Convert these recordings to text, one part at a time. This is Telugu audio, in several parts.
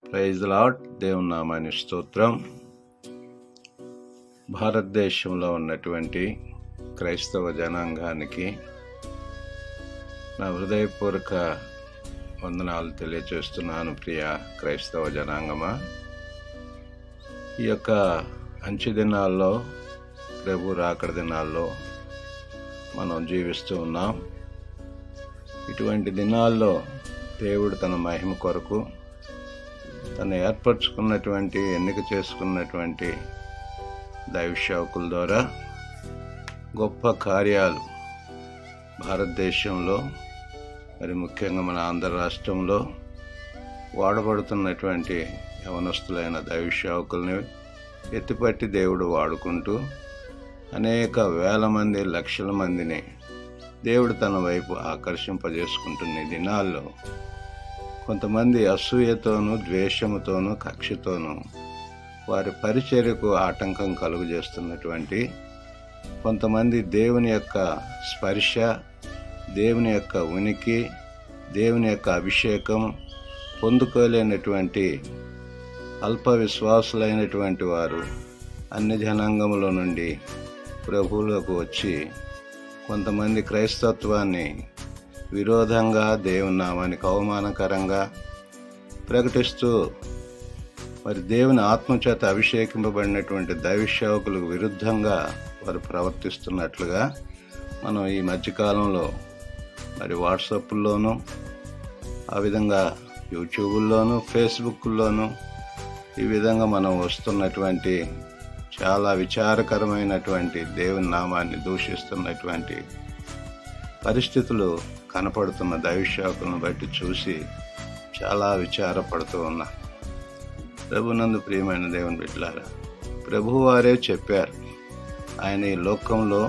Praise the lord. దేవుని నామానికి స్తోత్రం. భారతదేశంలో ఉన్నటువంటి క్రైస్తవ జనాంగానికి నా హృదయపూర్వక వందనాలు తెలియజేస్తున్నాను. ప్రియ క్రైస్తవ జనాంగమా, ఈ యొక్క అంచె దినాల్లో, ప్రభు రాకడ దినాల్లో మనం జీవిస్తూ ఉన్నాం. ఇటువంటి దినాల్లో దేవుడు తన మహిమ కొరకు తను ఏర్పరచుకున్నటువంటి, ఎన్నిక చేసుకున్నటువంటి దైవ సేవకుల ద్వారా గొప్ప కార్యాలు భారతదేశంలో, మరి ముఖ్యంగా మన ఆంధ్ర రాష్ట్రంలో వాడబడుతున్నటువంటి యవనస్తులైన దైవ సేవకుల్ని ఎత్తిపట్టి దేవుడు వాడుకుంటూ అనేక వేల మంది, లక్షల మందిని దేవుడు తన వైపు ఆకర్షింపజేసుకుంటున్న ఈ దినాల్లో కొంతమంది అసూయతోనూ, ద్వేషముతోనూ, కక్షతోనూ వారి పరిచర్యకు ఆటంకం కలుగజేస్తున్నటువంటి కొంతమంది దేవుని యొక్క స్పర్శ, దేవుని యొక్క ఉనికి, దేవుని యొక్క అభిషేకం పొందుకోలేనటువంటి అల్ప విశ్వాసులైనటువంటి వారు అన్ని జనాంగముల నుండి ప్రభువులోకి వచ్చి కొంతమంది క్రైస్తత్వాన్ని విరోధంగా, దేవుని నామానికి అవమానకరంగా ప్రకటిస్తూ, మరి దేవుని ఆత్మచేత అభిషేకింపబడినటువంటి దైవ సేవకులకు విరుద్ధంగా వారు ప్రవర్తిస్తున్నట్లుగా మనం ఈ మధ్యకాలంలో మరి వాట్సాప్ల్లోనూ, ఆ విధంగా యూట్యూబుల్లోనూ, ఫేస్బుక్లోనూ ఈ విధంగా మనం వస్తున్నటువంటి చాలా విచారకరమైనటువంటి దేవుని నామాన్ని దూషిస్తున్నటువంటి పరిస్థితులు కనపడుతున్న దైవ సేవకులను బట్టి చూసి చాలా విచారపడుతూ ఉన్నా. ప్రభునందు ప్రియమైన దేవుని బిడ్డలారా, ప్రభువు వారే చెప్పారు, ఆయన ఈ లోకంలో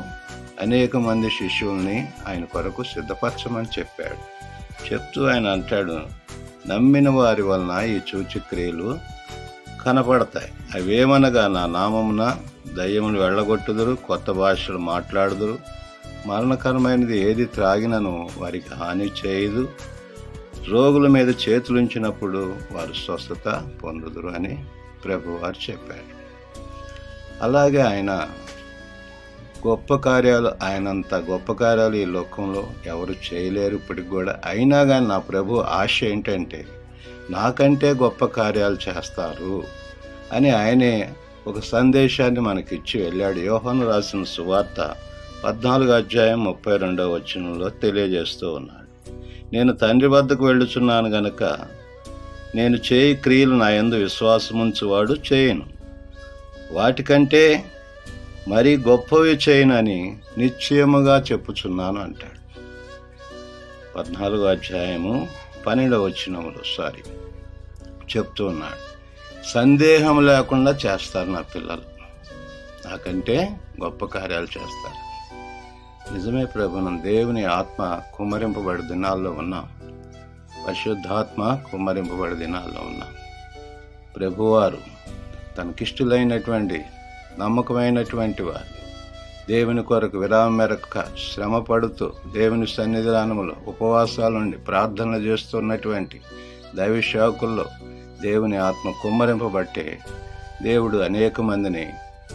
అనేక మంది శిష్యుల్ని ఆయన కొరకు సిద్ధపరచమని చెప్పాడు. చెప్తూ ఆయన అంటాడు, నమ్మిన వారి వలన ఈ సూచక్రియలు కనపడతాయి. అవేమనగా నా నామమున దయ్యములు వెళ్ళగొట్టుదురు, కొత్త భాషలు మాట్లాడుదురు, మరణకరమైనది ఏది త్రాగినను వారికి హాని చేయదు, రోగుల మీద చేతులుంచినప్పుడు వారు స్వస్థత పొందుదురు అని ప్రభువారు చెప్పారు. అలాగే ఆయన గొప్ప కార్యాలు, ఆయనంత గొప్ప కార్యాలు ఈ లోకంలో ఎవరు చేయలేరు ఇప్పటికి కూడా. అయినా కానీ నా ప్రభు ఆశ ఏంటంటే నాకంటే గొప్ప కార్యాలు చేస్తారు అని ఆయనే ఒక సందేశాన్ని మనకిచ్చి వెళ్ళాడు. యోహాను రాసిన సువార్త 14:32 తెలియజేస్తూ ఉన్నాడు, నేను తండ్రి వద్దకు వెళ్ళుచున్నాను గనుక నేను చేయి క్రియలు నా యందు విశ్వాసముంచువాడు చేయను, వాటికంటే మరీ గొప్పవి చేయనని నిశ్చయముగా చెప్పుచున్నాను అంటాడు. 14:12 చెప్తూ ఉన్నాడు, సందేహం లేకుండా చేస్తారు నా పిల్లలు, నాకంటే గొప్ప కార్యాలు చేస్తారు. నిజమే ప్రభునం, దేవుని ఆత్మ కుమ్మరింపబడి దినాల్లో ఉన్నాం, పరిశుద్ధాత్మ కుమ్మరింపబడి దినాల్లో ఉన్నాం. ప్రభువారు తనకిష్టులైనటువంటి, నమ్మకమైనటువంటి వారు, దేవుని కొరకు విరామం మెరక శ్రమ పడుతూ దేవుని సన్నిధానములో ఉపవాసాలుండి ప్రార్థనలు చేస్తున్నటువంటి దైవ సేవకుల్లో దేవుని ఆత్మ కుమ్మరింపబట్టే దేవుడు అనేక మందిని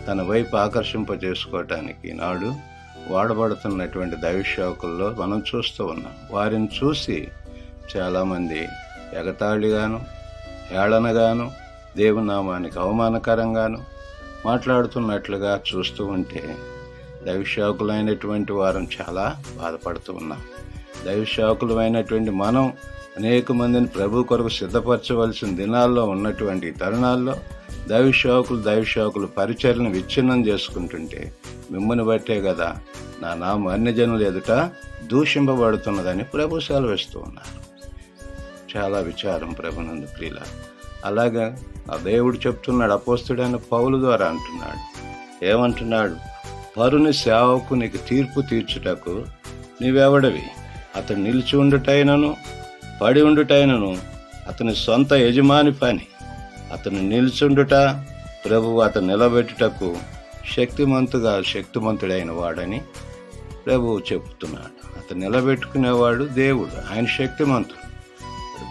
తన వైపు ఆకర్షింపజేసుకోవటానికి నాడు వాడబడుతున్నటువంటి దైవ సేవకుల్లో మనం చూస్తూ ఉన్నాం. వారిని చూసి చాలామంది ఎగతాళిగాను, హేళనగాను, దేవుని నామానికి అవమానకరంగాను మాట్లాడుతున్నట్లుగా చూస్తూ ఉంటే దైవ సేవకులైనటువంటి వారం చాలా బాధపడుతూ ఉన్నాం. దైవ సేవకులమైనటువంటి మనం అనేక మందిని ప్రభు కొరకు సిద్ధపరచవలసిన దినాల్లో ఉన్నటువంటి తరుణాల్లో దైవ సేవకులు పరిచర్యను విచ్ఛిన్నం చేసుకుంటుంటే మిమ్మల్ని బట్టే కదా నా నామం అన్యజనుల ఎదుట దూషింపబడుతున్నదని ప్రభు సెలవిస్తూ ఉన్నారు. చాలా విచారం ప్రభునందు ప్రియుల. అలాగా ఆ దేవుడు చెప్తున్నాడు, అపోస్తుడైన పౌలు ద్వారా అంటున్నాడు, ఏమంటున్నాడు, పరుని సేవకునికి తీర్పు తీర్చుటకు నీవెవడవి? అతడు నిలిచి ఉండుటైనను పడి ఉండుటైనను అతని సొంత యజమాని పని. అతను నిల్చుండుట, ప్రభువు అతను నిలబెట్టుటకు శక్తిమంతుడైన వాడని ప్రభువు చెప్తున్నాడు. అతను నిలబెట్టుకునేవాడు దేవుడు, ఆయన శక్తిమంతుడు.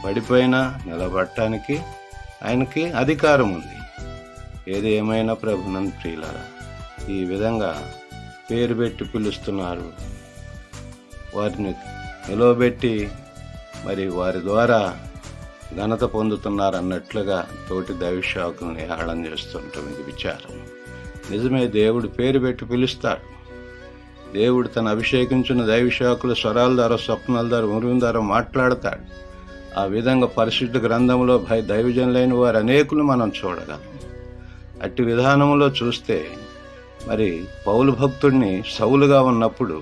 పడిపోయినా నిలబడటానికి ఆయనకి అధికారం ఉంది. ఏది ఏమైనా ప్రభునందు ప్రియులారా, ఈ విధంగా పేరు పెట్టి పిలుస్తున్నారు. వారిని నిలవబెట్టి మరి వారి ద్వారా ఘనత పొందుతున్నారు అన్నట్లుగా తోటి దైవసేవకుల్ని హేళన చేస్తుంటాం. ఇది విచారం. నిజమే, దేవుడు పేరు పెట్టి పిలుస్తాడు. దేవుడు తన అభిషేకించిన దైవసేవకుల స్వరాల ద్వారా, స్వప్నాల ద్వారా, ఉరుము ద్వారా మాట్లాడతాడు. ఆ విధంగా పరిశుద్ధ గ్రంథంలో దైవజనులైన వారు అనేకులు మనం చూడగలం. అట్టి విధానంలో చూస్తే మరి పౌలు భక్తుడిని సౌలుగా ఉన్నప్పుడు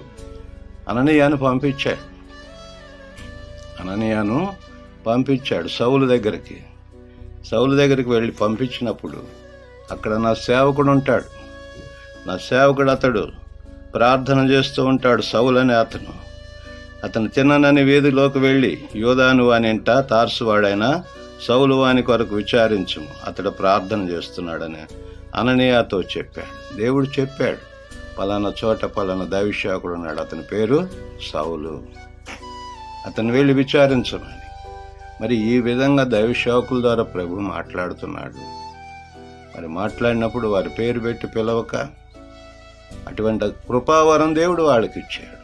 అననీయాను పంపించాడు సౌలు దగ్గరికి వెళ్ళి పంపించినప్పుడు అక్కడ నా సేవకుడు ఉంటాడు. నా సేవకుడు అతడు ప్రార్థన చేస్తూ ఉంటాడు. సౌలు అనే అతను తిన్ననని వీధిలోకి వెళ్ళి యోదాను వానింట తార్సువాడైన సౌలు వాని కొరకు విచారించుము, అతడు ప్రార్థన చేస్తున్నాడని అననీయాతో చెప్పాడు. దేవుడు చెప్పాడు, పలానా చోట పలానా దైవసేవకుడు ఉన్నాడు, అతని పేరు సౌలు, అతను వెళ్ళి విచారించమని. మరి ఈ విధంగా దైవసేవకుల ద్వారా ప్రభు మాట్లాడుతున్నాడు. మరి మాట్లాడినప్పుడు వారి పేరు పెట్టి పిలవక అటువంటి కృపావరం దేవుడు వాళ్ళకి ఇచ్చాడు.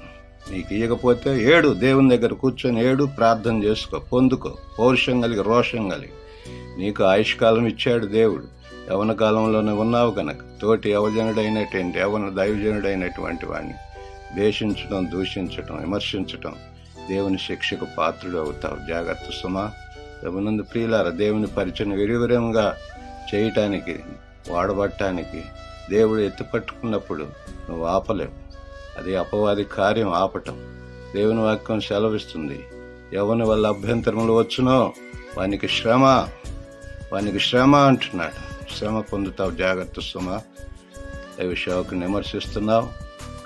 నీకు ఇవ్వకపోతే ఏడు, దేవుని దగ్గర కూర్చొని ఏడు, ప్రార్థన చేసుకో, పొందుకో, పౌరుషం కలిగి, రోషం కలిగి. నీకు ఆయుష్కాలం ఇచ్చాడు దేవుడు. యవన కాలంలోనే ఉన్నావు కనుక తోటి యవన దైవజనుడైనటువంటి వాడిని ద్వేషించడం, దూషించడం, విమర్శించటం దేవుని శిక్షకు పాత్రుడు అవుతావు. జాగ్రత్త సుమా. ప్రభునందు ప్రియులారా, దేవుని పరిచయం విరివిరంగా చేయటానికి, వాడబట్టడానికి దేవుడు ఎత్తుపట్టుకున్నప్పుడు నువ్వు ఆపలేవు. అది అపవాది కార్యం, ఆపటం. దేవుని వాక్యం సెలవిస్తుంది, ఎవని వల్ల అభ్యంతరములు వచ్చునో వానికి శ్రమ అంటున్నాడు. శ్రమ పొందుతావు. జాగ్రత్త సుమా. దైవసేవకుని విమర్శిస్తున్నావు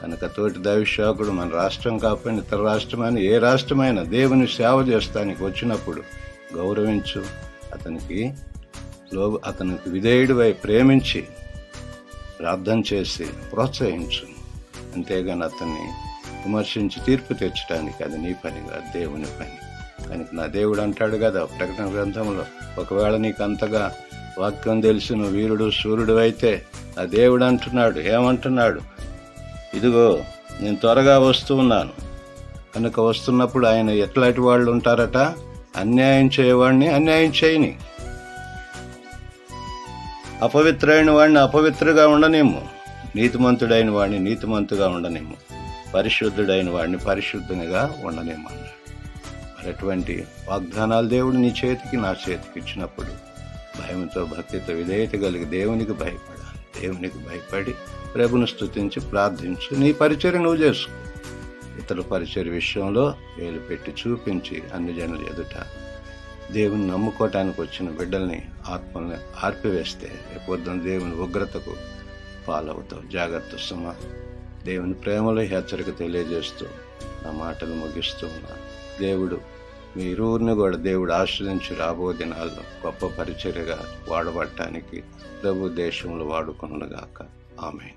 కనుక తోటి దైవసేవకుడు మన రాష్ట్రం కాకపోయినా ఇతర రాష్ట్రమైన ఏ రాష్ట్రమైనా దేవుని సేవ చేస్తానికి వచ్చినప్పుడు గౌరవించు, అతనికి విధేయుడివై ప్రేమించి ప్రార్థన చేసి ప్రోత్సహించు. అంతేగాని అతన్ని విమర్శించి తీర్పు తెచ్చడానికి అది నీ పని కాదు, దేవుని పని. కనుక నా దేవుడు అంటాడు కదా ప్రకటన గ్రంథంలో, ఒకవేళ నీకు అంతగా వాక్యం తెలిసి నువ్వు వీరుడు శూరుడు అయితే ఆ దేవుడు అంటున్నాడు, ఏమంటున్నాడు, ఇదిగో నేను త్వరగా వస్తూ ఉన్నాను. కనుక వస్తున్నప్పుడు ఆయన ఎట్లాంటి వాళ్ళు ఉంటారట, అన్యాయం చేయవాడిని అన్యాయం చేయని, అపవిత్రైన వాడిని అపవిత్రగా ఉండనేమో, నీతిమంతుడైన వాడిని నీతిమంతుగా ఉండనేమో, పరిశుద్ధుడైన వాడిని పరిశుద్ధునిగా ఉండనేమో అన్నాడు. మరి అటువంటి వాగ్దానాలు దేవుడు నీ చేతికి నా చేతికి ఇచ్చినప్పుడు భయంతో, భక్తితో, విధేయత కలిగి దేవునికి భయపడి ప్రభుని స్తుతించి ప్రార్థించు. నీ పరిచర్య నువ్వు చేసుకో. ఇతర పరిచర్య విషయంలో వేలు పెట్టి చూపించి అన్ని జనుల ఎదుట దేవుని నమ్ముకోవటానికి వచ్చిన బిడ్డల్ని, ఆత్మల్ని ఆర్పివేస్తే రేపొద్దున దేవుని ఉగ్రతకు పాలవుతావు. జాగ్రత్త సుమా. దేవుని ప్రేమలో హెచ్చరిక తెలియజేస్తూ నా మాటలు ముగిస్తూ ఉన్నాను. దేవుడు మీ ఇరువురిని కూడా దేవుడు ఆశ్రయించి రాబో దినాల్లో గొప్ప పరిచర్యగా వాడబడటానికి ప్రభు దేశంలో వాడుకొనుగాక. ఆమేన్.